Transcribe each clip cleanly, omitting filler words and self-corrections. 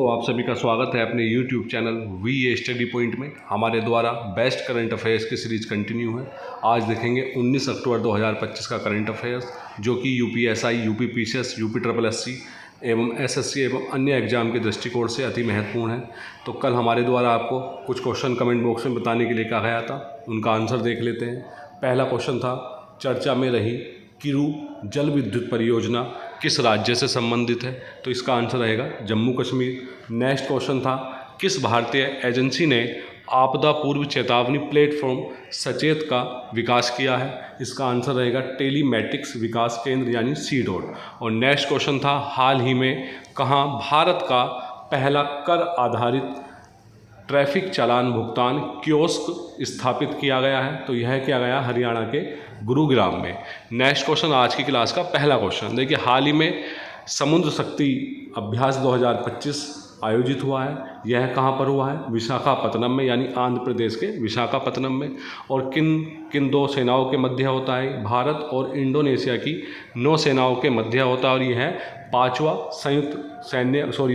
दोस्तों, आप सभी का स्वागत है अपने YouTube channel we study point में। हमारे द्वारा बेस्ट करंट अफेयर्स की सीरीज कंटिन्यू है। आज देखेंगे 19 अक्टूबर 2025 का करंट अफेयर्स, जो कि UPSI, UP PCS, UP triple SC एवं एसएससी एवं अन्य एग्जाम के दृष्टिकोण से अति महत्वपूर्ण है। तो कल हमारे द्वारा आपको कुछ क्वेश्चन कमेंट बॉक्स में बताने के लिए कहा गया था, उनका आंसर देख लेते हैं। पहला क्वेश्चन था, चर्चा में रही किरू जल विद्युत परियोजना किस राज्य से संबंधित है? तो इसका आंसर रहेगा जम्मू कश्मीर। नेक्स्ट क्वेश्चन था, किस भारतीय एजेंसी ने आपदा पूर्व चेतावनी प्लेटफॉर्म सचेत का विकास किया है? इसका आंसर रहेगा टेलीमेटिक्स विकास केंद्र यानी सीडोट। और नेक्स्ट क्वेश्चन था, हाल ही में कहाँ भारत का पहला कर आधारित ट्रैफिक चालान भुगतान कियोस्क स्थापित किया गया है? तो यह किया गया हरियाणा के गुरुग्राम में। नेक्स्ट क्वेश्चन आज की क्लास का पहला क्वेश्चन देखिए, हाल ही में समुद्र शक्ति अभ्यास 2025 आयोजित हुआ है। यह कहाँ पर हुआ है? विशाखापत्तनम में, यानी आंध्र प्रदेश के विशाखापत्तनम में। और किन किन दो सेनाओं के मध्य होता है? भारत और इंडोनेशिया की नौसेनाओं के मध्य होता है। और यह है 5वां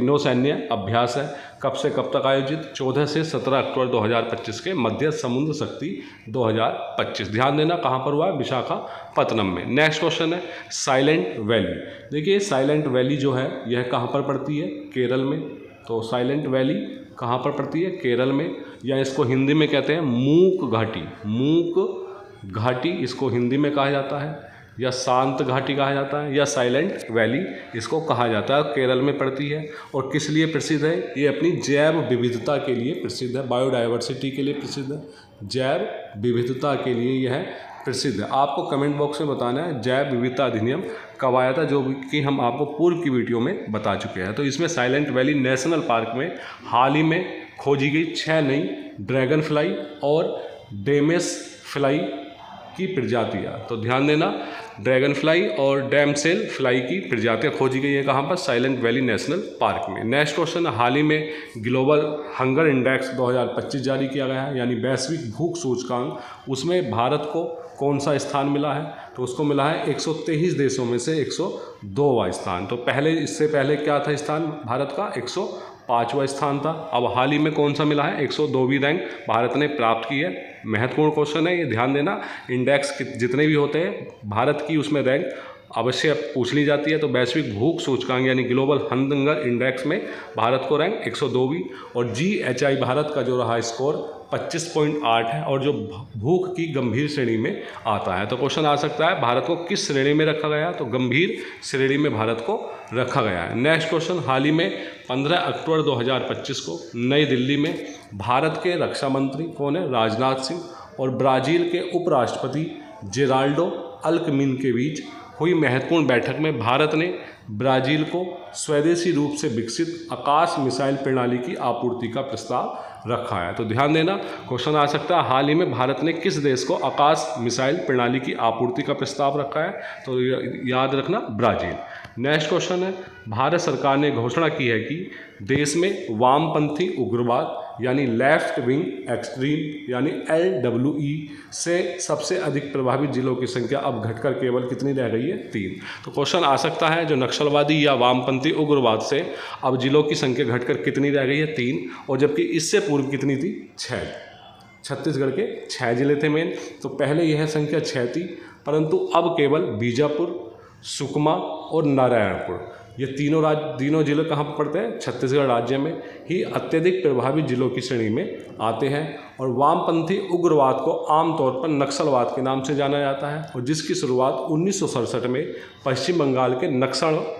नौसैन्य अभ्यास है। कब से कब तक आयोजित? 14 से 17 अक्टूबर 2025 के मध्य समुद्र शक्ति 2025। ध्यान देना कहाँ पर हुआ है? विशाखापत्तनम में। नेक्स्ट क्वेश्चन है, साइलेंट वैली। देखिए, साइलेंट वैली जो है यह कहाँ पर पड़ती है? केरल में। तो साइलेंट वैली कहाँ पर पड़ती है? केरल में, या इसको हिंदी में कहते हैं मूक घाटी। मूक घाटी इसको हिंदी में कहा जाता है, या शांत घाटी कहा जाता है, या साइलेंट वैली इसको कहा जाता है। केरल में पड़ती है। और किस लिए प्रसिद्ध है? ये अपनी जैव विविधता के लिए प्रसिद्ध है, बायोडाइवर्सिटी के लिए प्रसिद्ध है, जैव विविधता के लिए यह प्रसिद्ध है। आपको कमेंट बॉक्स में बताना है जैव विविधता अधिनियम कब आया था, जो कि हम आपको पूर्व की वीडियो में बता चुके हैं। तो इसमें साइलेंट वैली नेशनल पार्क में हाल ही में खोजी गई 6 नई ड्रैगन फ्लाई और डेमेस फ्लाई की प्रजातियाँ। तो ध्यान देना, ड्रैगन फ्लाई और डैमसेल फ्लाई की प्रजातियाँ खोजी गई है कहाँ पर? साइलेंट वैली नेशनल पार्क में। नेक्स्ट क्वेश्चन, हाल ही में ग्लोबल हंगर इंडेक्स 2025 जारी किया गया है, यानी वैश्विक भूख सूचकांक। उसमें भारत को कौन सा स्थान मिला है? तो उसको मिला है 123 देशों में से 102वां स्थान। तो इससे पहले क्या था स्थान भारत का? 105वां स्थान था। अब हाल ही में कौन सा मिला है? 102वीं रैंक भारत ने प्राप्त की है। महत्वपूर्ण क्वेश्चन है ये, ध्यान देना। इंडेक्स जितने भी होते हैं भारत की, उसमें रैंक अवश्य पूछ ली जाती है। तो वैश्विक भूख सूचकांक यानी ग्लोबल हंगर इंडेक्स में भारत को रैंक 102वीं, और GHI भारत का जो रहा स्कोर 25.8 है, और जो भूख की गंभीर श्रेणी में आता है। तो क्वेश्चन आ सकता है, भारत को किस श्रेणी में रखा गया? तो गंभीर श्रेणी में भारत को रखा गया है। नेक्स्ट क्वेश्चन, हाल ही में 15 अक्टूबर 2025 को नई दिल्ली में भारत के रक्षा मंत्री कौन है? राजनाथ सिंह और ब्राज़ील के उपराष्ट्रपति जेराल्डो अल्कमिन के बीच हुई महत्वपूर्ण बैठक में भारत ने ब्राज़ील को स्वदेशी रूप से विकसित आकाश मिसाइल प्रणाली की आपूर्ति का प्रस्ताव रखा है। तो ध्यान देना, क्वेश्चन आ सकता है, हाल ही में भारत ने किस देश को आकाश मिसाइल प्रणाली की आपूर्ति का प्रस्ताव रखा है? तो याद रखना, ब्राज़ील। नेक्स्ट क्वेश्चन है, भारत सरकार ने घोषणा की है कि देश में वामपंथी उग्रवाद यानी लेफ्ट विंग एक्सट्रीम यानी LWE से सबसे अधिक प्रभावित जिलों की संख्या अब घटकर केवल कितनी रह गई है? 3। तो क्वेश्चन आ सकता है, जो नक्सलवादी या वामपंथी उग्रवाद से अब जिलों की संख्या घटकर कितनी रह गई है? 3। और जबकि इससे पूर्व कितनी थी? 6। छत्तीसगढ़ के 6 जिले थे मेन। तो पहले यह संख्या 6 थी, परंतु अब केवल बीजापुर, सुकमा और नारायणपुर, ये तीनों जिले कहाँ पर पड़ते हैं? छत्तीसगढ़ राज्य में ही अत्यधिक प्रभावित जिलों की श्रेणी में आते हैं। और वामपंथी उग्रवाद को आमतौर पर नक्सलवाद के नाम से जाना जाता है, और जिसकी शुरुआत 1967 में पश्चिम बंगाल के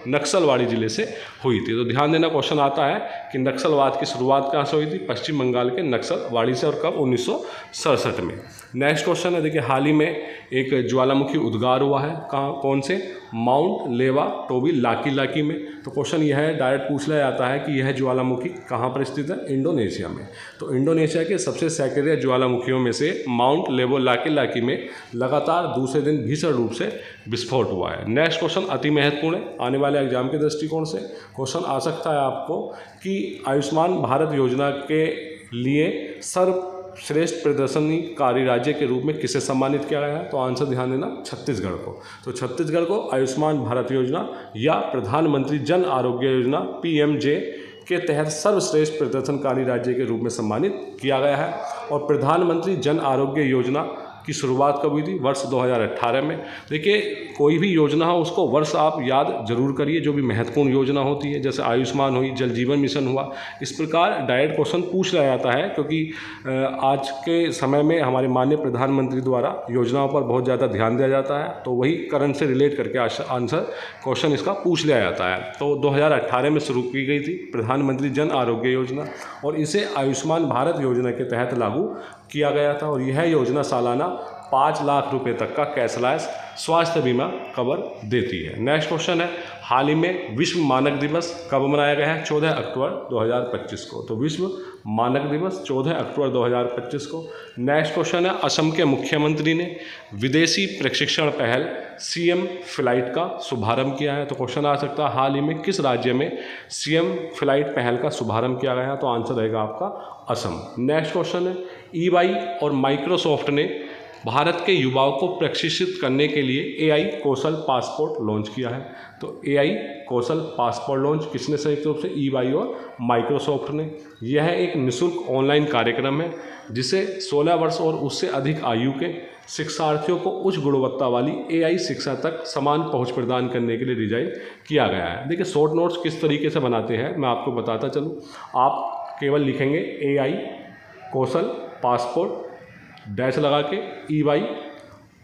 नक्सलवाड़ी जिले से हुई थी। तो ध्यान देना, क्वेश्चन आता है कि नक्सलवाद की शुरुआत कहाँ से हुई थी? पश्चिम बंगाल के नक्सलवाड़ी से। और कब? 1967 में। नेक्स्ट क्वेश्चन है, देखिए, हाल ही में एक ज्वालामुखी उद्गार हुआ है कौन से? माउंट लेवा टोबी लाकी में। तो क्वेश्चन यह है, डायरेक्ट पूछ लिया जाता है कि यह ज्वालामुखी कहाँ पर स्थित है? इंडोनेशिया में। तो इंडोनेशिया के सबसे सक्रिय ज्वालामुखियों में से माउंट लेवो लाकी में लगातार दूसरे दिन भीषण रूप से विस्फोट हुआ है। नेक्स्ट क्वेश्चन अति महत्वपूर्ण है आने वाले एग्जाम के दृष्टिकोण से। क्वेश्चन आ सकता है आपको कि आयुष्मान भारत योजना के लिए सर्वश्रेष्ठ प्रदर्शनकारी राज्य के रूप में किसे सम्मानित किया गया है? तो आंसर ध्यान देना, छत्तीसगढ़ को। तो छत्तीसगढ़ को आयुष्मान भारत योजना या प्रधानमंत्री जन आरोग्य योजना PMJ के तहत सर्वश्रेष्ठ प्रदर्शनकारी राज्य के रूप में सम्मानित किया गया है। और प्रधानमंत्री जन आरोग्य योजना की शुरुआत कब हुई थी? वर्ष 2018 में। देखिए, कोई भी योजना हो उसको वर्ष आप याद जरूर करिए, जो भी महत्वपूर्ण योजना होती है, जैसे आयुष्मान हुई, जल जीवन मिशन हुआ, इस प्रकार डायरेक्ट क्वेश्चन पूछ लिया जाता है, क्योंकि आज के समय में हमारे माननीय प्रधानमंत्री द्वारा योजनाओं पर बहुत ज़्यादा ध्यान दिया जाता है, तो वही करंट से रिलेट करके आंसर क्वेश्चन इसका पूछ लिया जाता है। तो 2018 में शुरू की गई थी प्रधानमंत्री जन आरोग्य योजना, और इसे आयुष्मान भारत योजना के तहत लागू किया गया था। और यह योजना सालाना 5 लाख रुपए तक का कैशलेस स्वास्थ्य बीमा कवर देती है। नेक्स्ट क्वेश्चन है, हाल ही में विश्व मानक दिवस कब मनाया गया है? 14 अक्टूबर 2025 को। तो विश्व मानक दिवस 14 अक्टूबर 2025 को। नेक्स्ट क्वेश्चन है, असम के मुख्यमंत्री ने विदेशी प्रशिक्षण पहल CM फ्लाइट का शुभारंभ किया है। तो क्वेश्चन आ सकता है, हाल ही में किस राज्य में CM फ्लाइट पहल का शुभारंभ किया गया है? तो आंसर रहेगा आपका असम। नेक्स्ट क्वेश्चन है, EY और माइक्रोसॉफ्ट ने भारत के युवाओं को प्रशिक्षित करने के लिए AI कौशल पासपोर्ट लॉन्च किया है। तो AI कौशल पासपोर्ट लॉन्च किसने संयुक्त रूप से? EY और माइक्रोसॉफ्ट ने। यह एक निःशुल्क ऑनलाइन कार्यक्रम है जिसे 16 वर्ष और उससे अधिक आयु के शिक्षार्थियों को उच्च गुणवत्ता वाली AI शिक्षा तक समान पहुंच प्रदान करने के लिए डिजाइन किया गया है। देखिए, शॉर्ट नोट्स किस तरीके से बनाते हैं मैं आपको बताता चलूँ। आप केवल लिखेंगे AI कौशल पासपोर्ट डैश लगा के EY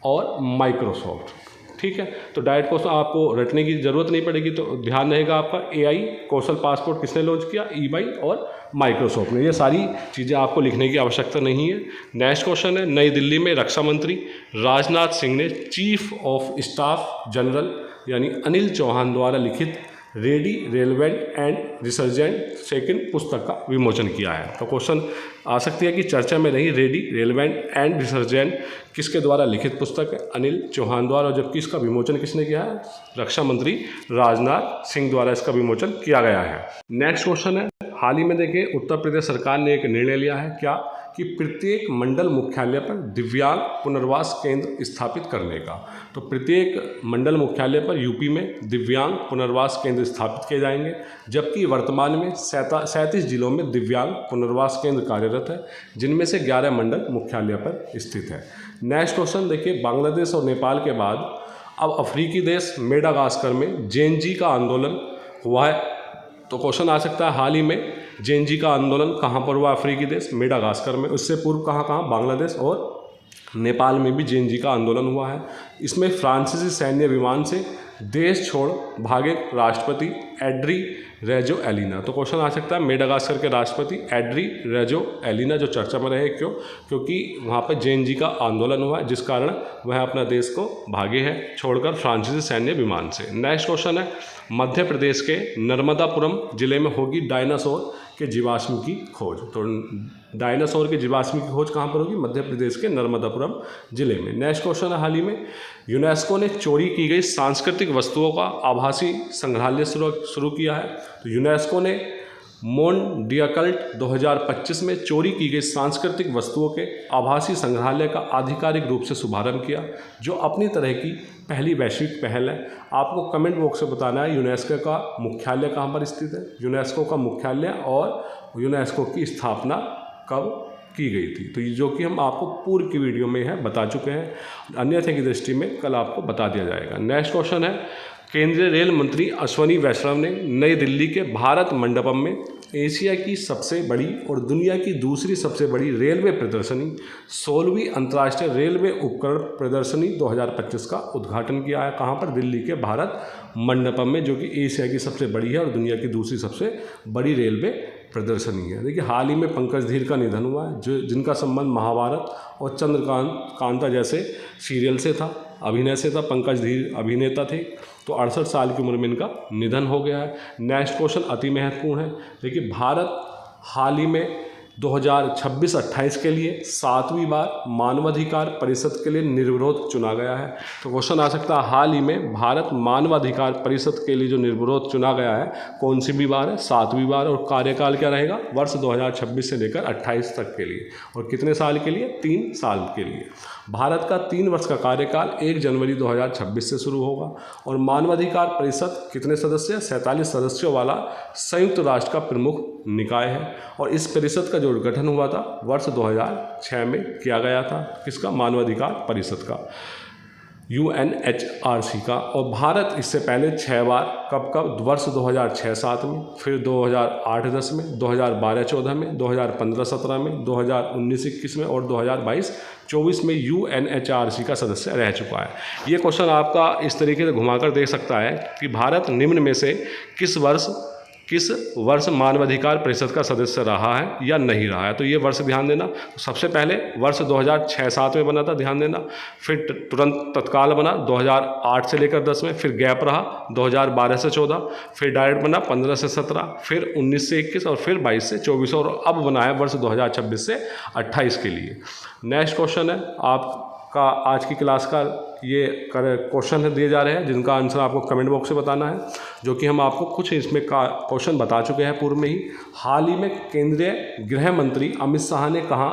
और माइक्रोसॉफ्ट, ठीक है। तो डायरेक्ट क्वेश्चन आपको रटने की ज़रूरत नहीं पड़ेगी, तो ध्यान रहेगा आपका AI कौशल पासपोर्ट किसने लॉन्च किया? EY और माइक्रोसॉफ्ट ने। ये सारी चीज़ें आपको लिखने की आवश्यकता नहीं है। नेक्स्ट क्वेश्चन है, नई दिल्ली में रक्षा मंत्री राजनाथ सिंह ने चीफ ऑफ स्टाफ जनरल यानी अनिल चौहान द्वारा लिखित ready relevant and resurgent second पुस्तक का विमोचन किया है। तो क्वेश्चन आ सकती है कि चर्चा में रही रेडी रेलेवेंट एंड रिसर्जेंट किसके द्वारा लिखित पुस्तक है? अनिल चौहान द्वारा, जबकि इसका विमोचन किसने किया है? रक्षा मंत्री राजनाथ सिंह द्वारा इसका विमोचन किया गया है। नेक्स्ट क्वेश्चन है, हाल ही में देखिए उत्तर प्रदेश सरकार ने एक निर्णय लिया है क्या कि प्रत्येक मंडल मुख्यालय पर दिव्यांग पुनर्वास केंद्र स्थापित करने का। तो प्रत्येक मंडल मुख्यालय पर यूपी में दिव्यांग पुनर्वास केंद्र स्थापित किए जाएंगे, जबकि वर्तमान में 37 जिलों में दिव्यांग पुनर्वास केंद्र कार्यरत है, जिनमें से 11 मंडल मुख्यालय पर स्थित है। नेक्स्ट क्वेश्चन देखिए, बांग्लादेश और नेपाल के बाद अब अफ्रीकी देश मेडागास्कर में जेनजी का आंदोलन हुआ है। तो क्वेश्चन आ सकता है, हाल ही में जेनजी का आंदोलन कहाँ पर हुआ? अफ्रीकी देश मेडागास्कर में। उससे पूर्व कहाँ कहाँ? बांग्लादेश और नेपाल में भी जेनजी का आंदोलन हुआ है। इसमें फ्रांसीसी सैन्य विमान से देश छोड़ भागे राष्ट्रपति एड्री रेजो एलिना। तो क्वेश्चन आ सकता है, मेडागास्कर के राष्ट्रपति एड्री रेजो एलिना जो चर्चा में रहे, क्योंकि वहाँ पर जेनजी का आंदोलन हुआ है, जिस कारण वह अपना देश को भागे हैं छोड़कर फ्रांसीसी सैन्य विमान से। नेक्स्ट क्वेश्चन है, मध्य प्रदेश के नर्मदापुरम जिले में होगी डायनासोर के जीवाश्म की खोज। तो डायनासोर के जीवाश्म की खोज कहाँ पर होगी? मध्य प्रदेश के नर्मदापुरम जिले में। नेक्स्ट क्वेश्चन है, हाल ही में यूनेस्को ने चोरी की गई सांस्कृतिक वस्तुओं का आभासी संग्रहालय शुरू किया है। तो यूनेस्को ने मोनडियाकल्ट 2025 में चोरी की गई सांस्कृतिक वस्तुओं के आभासी संग्रहालय का आधिकारिक रूप से शुभारंभ किया, जो अपनी तरह की पहली वैश्विक पहल है। आपको कमेंट बॉक्स से बताना है यूनेस्को का मुख्यालय कहाँ पर स्थित है, यूनेस्को का मुख्यालय और यूनेस्को की स्थापना कब की गई थी। तो ये जो कि हम आपको पूर्व की वीडियो में है बता चुके हैं, अन्यथा की दृष्टि में कल आपको बता दिया जाएगा। नेक्स्ट क्वेश्चन है, केंद्रीय रेल मंत्री अश्वनी वैष्णव ने नई दिल्ली के भारत मंडपम में एशिया की सबसे बड़ी और दुनिया की दूसरी सबसे बड़ी रेलवे प्रदर्शनी 16वीं अंतर्राष्ट्रीय रेलवे उपकरण प्रदर्शनी 2025 का उद्घाटन किया है। कहाँ पर? दिल्ली के भारत मंडपम में, जो कि एशिया की सबसे बड़ी है और दुनिया की दूसरी सबसे बड़ी रेलवे प्रदर्शनी है। देखिए, हाल ही में पंकज धीर का निधन हुआ है, जिनका संबंध महाभारत और चंद्रकांता जैसे सीरियल से था, अभिनय से था। पंकज धीर अभिनेता थे, तो 68 साल की उम्र में इनका निधन हो गया है। नेक्स्ट क्वेश्चन अति महत्वपूर्ण है। देखिए, भारत हाल ही में 2026-28 के लिए 7वीं बार मानवाधिकार परिषद के लिए निर्विरोध चुना गया है। तो क्वेश्चन आ सकता है हाल ही में भारत मानवाधिकार परिषद के लिए जो निर्विरोध चुना गया है कौन सी भी बार है? 7वीं बार। और कार्यकाल क्या रहेगा? वर्ष 2026 से लेकर 28 तक के लिए। और कितने साल के लिए? 3 साल के लिए। भारत का 3 वर्ष का कार्यकाल 1 जनवरी 2026 से शुरू होगा। और मानवाधिकार परिषद कितने सदस्य? 47 सदस्यों वाला संयुक्त राष्ट्र का प्रमुख निकाय है। और इस परिषद का जो गठन हुआ था वर्ष 2006 में किया गया था। किसका? मानवाधिकार परिषद का, UNHRC का। और भारत इससे पहले 6 बार, कब वर्ष 2006-07 में, फिर 2008-10 में, 2012-14 में, 2015-17 में, 2019-21 में और 2022-24 में UNHRC का सदस्य रह चुका है। ये क्वेश्चन आपका इस तरीके से घुमाकर देख सकता है कि भारत निम्न में से किस वर्ष मानवाधिकार परिषद का सदस्य रहा है या नहीं रहा है। तो ये वर्ष ध्यान देना। सबसे पहले वर्ष 2006-07 में बना था, ध्यान देना। फिर तुरंत तत्काल बना 2008 से लेकर 10 में, फिर गैप रहा 2012 से 14, फिर डायरेक्ट बना 15 से 17, फिर 19 से 21 और फिर 22 से 24 और अब बना है वर्ष 2026 से 28 के लिए। नेक्स्ट क्वेश्चन है आपका आज की क्लास का, ये क्वेश्चन दिए जा रहे हैं जिनका आंसर आपको कमेंट बॉक्स से बताना है, जो कि हम आपको कुछ इसमें का क्वेश्चन बता चुके हैं पूर्व में ही। हाल ही में केंद्रीय गृह मंत्री अमित शाह ने कहा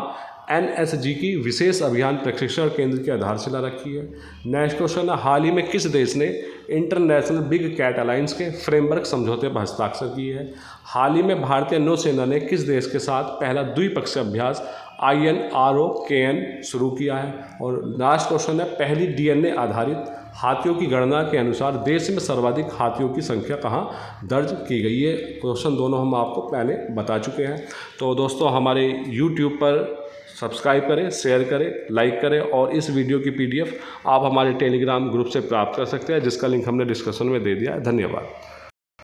NSG की विशेष अभियान प्रशिक्षण केंद्र की आधारशिला रखी है। नेक्स्ट क्वेश्चन है हाल ही में किस देश ने इंटरनेशनल बिग कैट अलायंस के फ्रेमवर्क समझौते पर हस्ताक्षर किए हैं। हाल ही में भारतीय नौसेना ने किस देश के साथ पहला द्विपक्षीय अभ्यास INROKN शुरू किया है। और लास्ट क्वेश्चन है पहली DNA आधारित हाथियों की गणना के अनुसार देश में सर्वाधिक हाथियों की संख्या कहाँ दर्ज की गई। ये क्वेश्चन दोनों हम आपको पहले बता चुके हैं। तो दोस्तों हमारे YouTube पर सब्सक्राइब करें, शेयर करें, लाइक करें और इस वीडियो की PDF आप हमारे टेलीग्राम ग्रुप से प्राप्त कर सकते हैं, जिसका लिंक हमने डिस्कशन में दे दिया है। धन्यवाद।